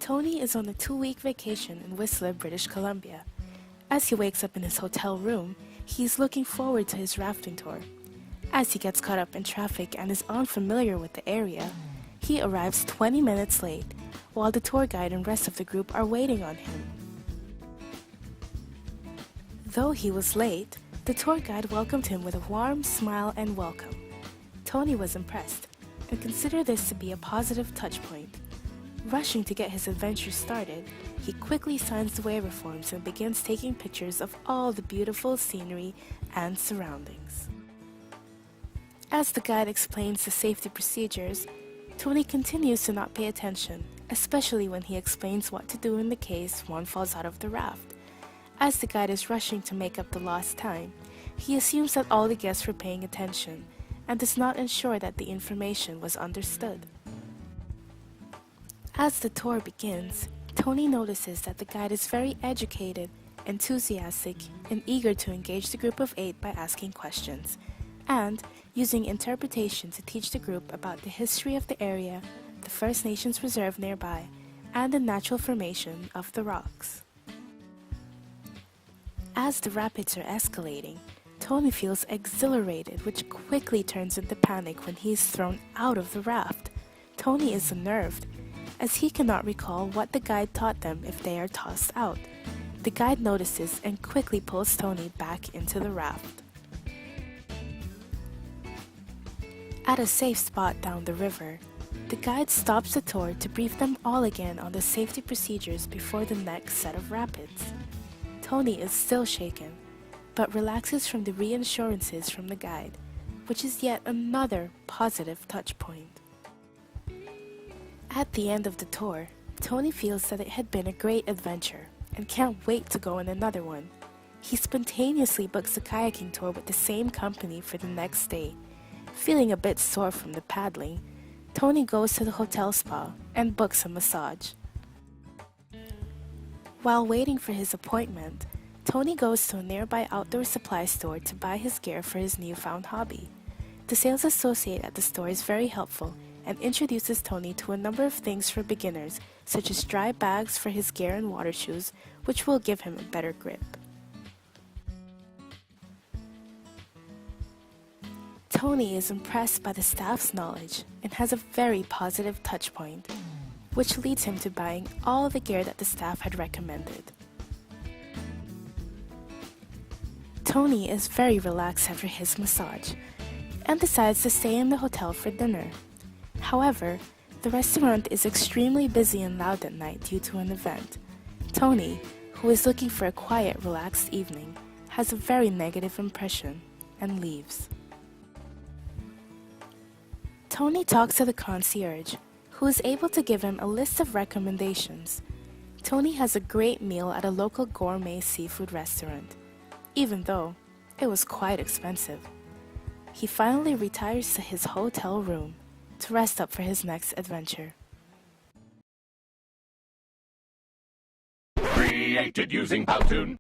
Tony is on a 2-week vacation in Whistler, British Columbia. As he wakes up in his hotel room, he is looking forward to his rafting tour. As he gets caught up in traffic and is unfamiliar with the area, he arrives 20 minutes late, while the tour guide and rest of the group are waiting on him. Though he was late, the tour guide welcomed him with a warm smile and welcome. Tony was impressed and considered this to be a positive touch point. Rushing to get his adventure started, he quickly signs the waiver forms and begins taking pictures of all the beautiful scenery and surroundings. As the guide explains the safety procedures, Tony continues to not pay attention, especially when he explains what to do in the case one falls out of the raft. As the guide is rushing to make up the lost time, he assumes that all the guests were paying attention and does not ensure that the information was understood. As the tour begins, Tony notices that the guide is very educated, enthusiastic, and eager to engage the group of 8 by asking questions, and using interpretation to teach the group about the history of the area, the First Nations reserve nearby, and the natural formation of the rocks. As the rapids are escalating, Tony feels exhilarated, which quickly turns into panic when he is thrown out of the raft. Tony is unnerved, as he cannot recall what the guide taught them if they are tossed out. The guide notices and quickly pulls Tony back into the raft. At a safe spot down the river, the guide stops the tour to brief them all again on the safety procedures before the next set of rapids. Tony is still shaken, but relaxes from the reassurances from the guide, which is yet another positive touch point. At the end of the tour, Tony feels that it had been a great adventure and can't wait to go on another one. He spontaneously books a kayaking tour with the same company for the next day. Feeling a bit sore from the paddling, Tony goes to the hotel spa and books a massage. While waiting for his appointment, Tony goes to a nearby outdoor supply store to buy his gear for his newfound hobby. The sales associate at the store is very helpful and introduces Tony to a number of things for beginners, such as dry bags for his gear and water shoes, which will give him a better grip. Tony is impressed by the staff's knowledge and has a very positive touch point, which leads him to buying all the gear that the staff had recommended. Tony is very relaxed after his massage and decides to stay in the hotel for dinner. However, the restaurant is extremely busy and loud at night due to an event. Tony, who is looking for a quiet, relaxed evening, has a very negative impression and leaves. Tony talks to the concierge, who is able to give him a list of recommendations. Tony has a great meal at a local gourmet seafood restaurant, even though it was quite expensive. He finally retires to his hotel room to rest up for his next adventure. Created using Powtoon.